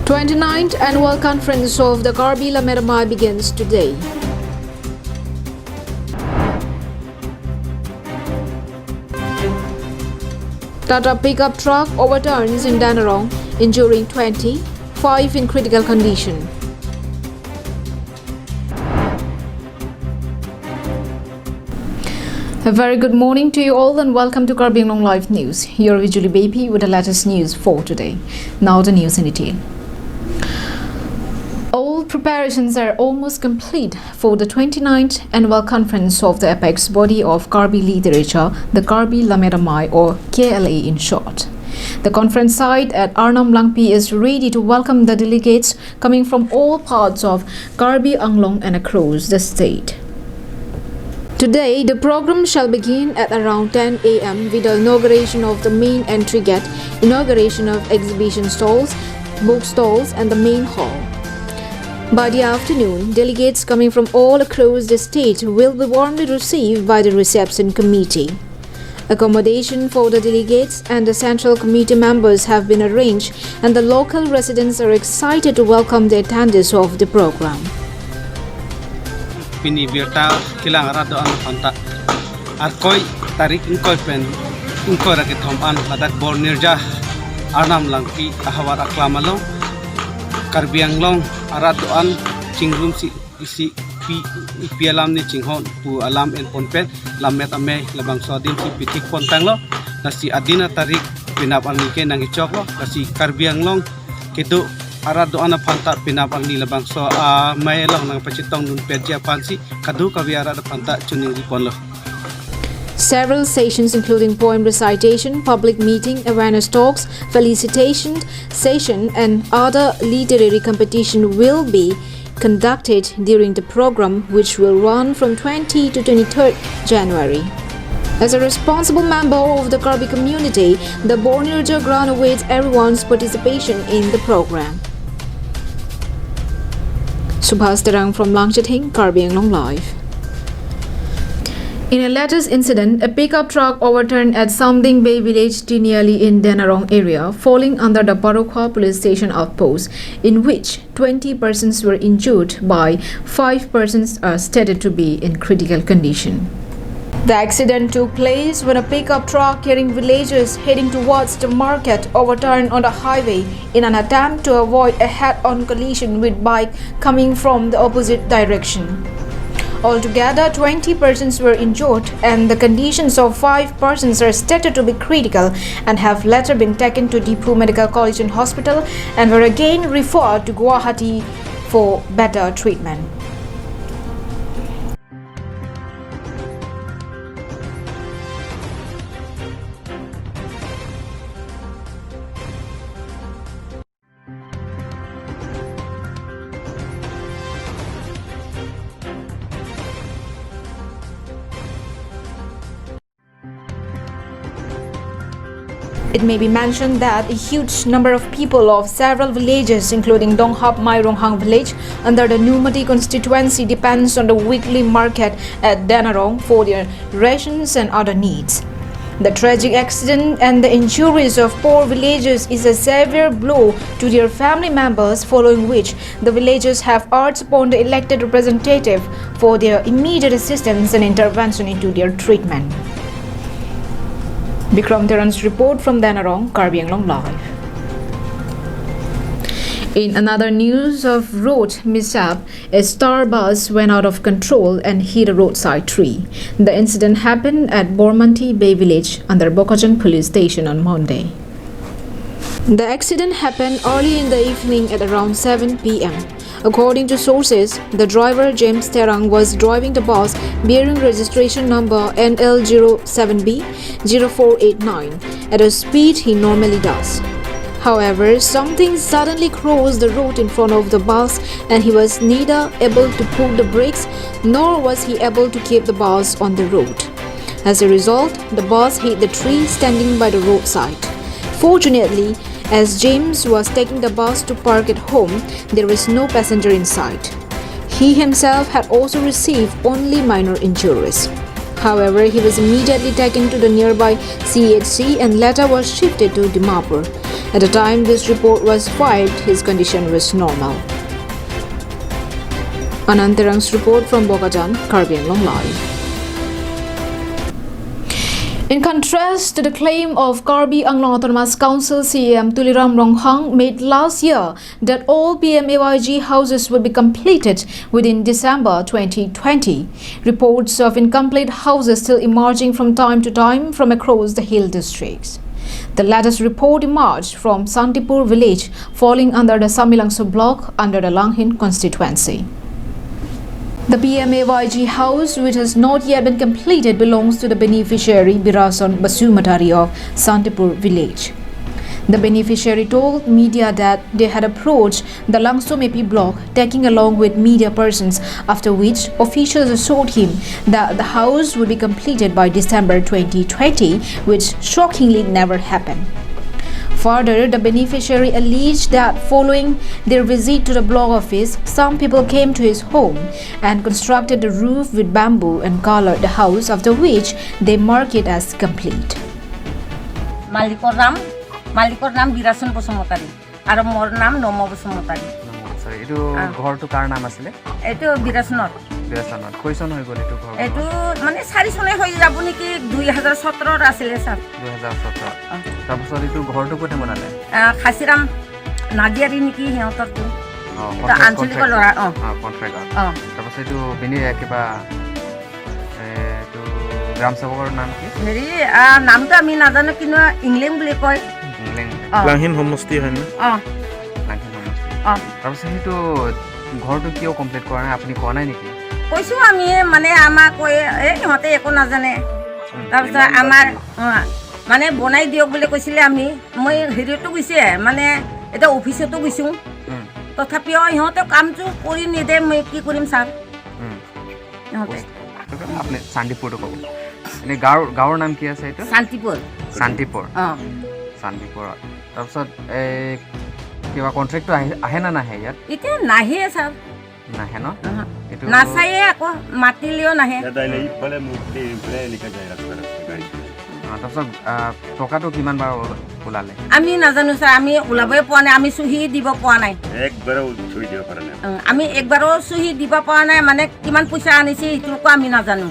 29th Annual Conference of the Karbi Lameramai begins today. Tata pickup truck overturns in Danarong, injuring 20, 5 in critical condition. A very good morning to you all and welcome to Karbi Anglong Live News. You're with Julie Baby with the latest news for today. Now the news in detail. All preparations are almost complete for the 29th Annual Conference of the apex body of Karbi literature, the Karbi Lameramai or KLA in short. The conference site at Arnam Langpi is ready to welcome the delegates coming from all parts of Karbi Anglong and across the state. Today, the program shall begin at around 10 a.m. with the inauguration of the main entry gate, inauguration of exhibition stalls, book stalls and the main hall. By the afternoon, delegates coming from all across the state will be warmly received by the reception committee. Accommodation for the delegates and the central committee members have been arranged and the local residents are excited to welcome the attendees of the program. Pinibirta kilang rado ang panta arkoy tarik ingkoy pen ingkoy rakit homan ladak bornirja Arnam Langpi ahawar aklamalong Karbi Anglong aradoan cingrum si pialam ni cinghon pu alam en ponpen lamet ame labang sodin si pitik pontang lo nasi adina tarik pinapang nike nang ichoko kasi Karbi Anglong kitu aradoan panta pinapang ni labang so may lang nang pacitong nun pedya pansi kadu kawiara da panta chuning ripon lo. Several sessions including poem recitation, public meeting, awareness talks, felicitation session and other literary competition will be conducted during the program which will run from 20 to 23rd January. As a responsible member of the Karbi community, the Bornirja Grant awaits everyone's participation in the program. Subhas Terang from Langchathing, Karbi Anglong Live. In a latest incident, a pickup truck overturned at Samding Bay village nearly in Danarong area, falling under the Barokwa police station outpost, in which 20 persons were injured by 5 persons are stated to be in critical condition. The accident took place when a pickup truck carrying villagers heading towards the market overturned on the highway in an attempt to avoid a head-on collision with bike coming from the opposite direction. Altogether, 20 persons were injured and the conditions of 5 persons are stated to be critical and have later been taken to Dipu Medical College and Hospital and were again referred to Guwahati for better treatment. It may be mentioned that a huge number of people of several villages including Donghap Maironghang village under the Numati constituency depends on the weekly market at Danarong for their rations and other needs. The tragic accident and the injuries of poor villagers is a severe blow to their family members, following which the villagers have urged upon the elected representative for their immediate assistance and intervention into their treatment. Bikram Teran's report from Danarong, Karbi Anglong Live. In another news of road mishap, a star bus went out of control and hit a roadside tree. The incident happened at Bormanti Bay village under Bokajang police station on Monday. The accident happened early in the evening at around 7 p.m. According to sources, the driver James Terang was driving the bus bearing registration number NL07B0489 at a speed he normally does. However, something suddenly crossed the road in front of the bus and he was neither able to pull the brakes nor was he able to keep the bus on the road. As a result, the bus hit the tree standing by the roadside. Fortunately, as James was taking the bus to park at home, there was no passenger inside. He himself had also received only minor injuries. However, he was immediately taken to the nearby CHC and later was shifted to Dimapur. At the time this report was filed, his condition was normal. Anantarang's report from Bokajang, Karbi Anglong Live. In contrast to the claim of Karbi Anglong Autonomous Council CAM Tuliram Ronghang made last year that all PMAYG houses would be completed within December 2020, reports of incomplete houses still emerging from time to time from across the hill districts. The latest report emerged from Santipur village, falling under the Samilangso block under the Langhin constituency. The PMAYG house, which has not yet been completed, belongs to the beneficiary Birason Basumatari of Santipur village. The beneficiary told media that they had approached the Langsomepi block, taking along with media persons, after which officials assured him that the house would be completed by December 2020, which shockingly never happened. Further, the beneficiary alleged that following their visit to the block office, some people came to his home and constructed the roof with bamboo and colored the house, after which they marked it as complete. Malikor Nam Birason Basumatari. Aro mor nam Nomo Basumatari. Sorry, itu ঘৰ তো কাৰ নাম আছিলে? Eto Birasonot. বিৰাচনত কৈছন হৈ গ'ল এইটো ঘৰ? Eto মানে 4 চনে হৈ যাব নেকি 2017 আছিলে স্যার। 2017। তাৰপিছত এইটো ঘৰটো কোনে বনালে? খাসিরাম নাজিয়ারি নেকি হেঁতৰ তো। এটা আঞ্চলিক লৰা কন্ট্রাক্টৰ। তাৰপিছত এইটো বিনি কিবা এইটো গ্ৰাম সেৱকৰ নাম কি? হেৰি নামটো আমি নাজানো কিন্তু ইংলেণ্ড বুলি কয়। লাংহিন সমষ্টি হয় না? লাংহিন সমষ্টি। তাৰপিছত সেইটো ঘৰটো কিয় কমপ্লিট কৰা নাই আপুনি কোৱা নাই নেকি? কৈছো আমি মানে আমাক কয় ইহঁতে একো নাজানে। তাৰপিছত আমাৰ মানে বনাই দিয়ক বুলি কৈছিলে আমি মই হেৰিটো গৈছে মানে এটা অফিচতো গৈছো তথাপিও ইহঁতে কামটো কৰি নিদে মই কি কৰিম ছাৰ ইহঁতে আপুনি শান্তিপুৰটো ক'ব এনে গাঁৱৰ নাম কি আছে এইটো শান্তিপুৰ শান্তিপুৰত তাৰপিছত কিবা কন্ট্ৰেক্টটো আহে না নাহে ইয়াত এতিয়া নাহে ছাৰ নাহে ন এইটো নাচায়ে আকৌ মাতিলেও নাহে তাৰপিছত টকাটো কিমান বাৰ ওলালে আমি নাজানো ছাৰ আমি ওলাবই পোৱা নাই আমি চুহি দিব পোৱা নাই আমি একবাৰো চুহি দিব পৰা নাই মানে কিমান পইচা আনিছে এইটোকো আমি নাজানো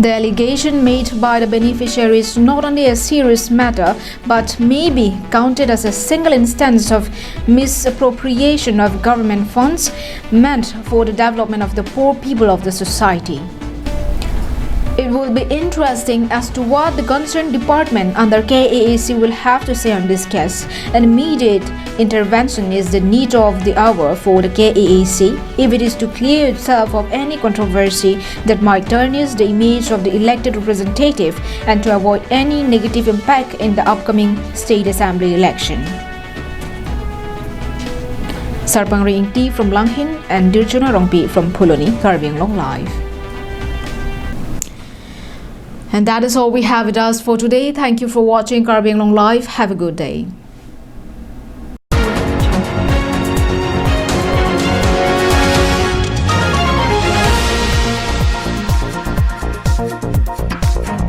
The allegation made by the beneficiary is not only a serious matter but may be counted as a single instance of misappropriation of government funds meant for the development of the poor people of the society. It will be interesting as to what the concerned department under KAAC will have to say on this case. An immediate intervention is the need of the hour for the KAAC if it is to clear itself of any controversy that might tarnish the image of the elected representative and to avoid any negative impact in the upcoming State Assembly election. Sarpang Ring T from Langhin and Dirchona Rongpi from Puloni, Karbi Anglong Live. And that is all we have with us for today. Thank you for watching Karbi Anglong Live. Have a good day.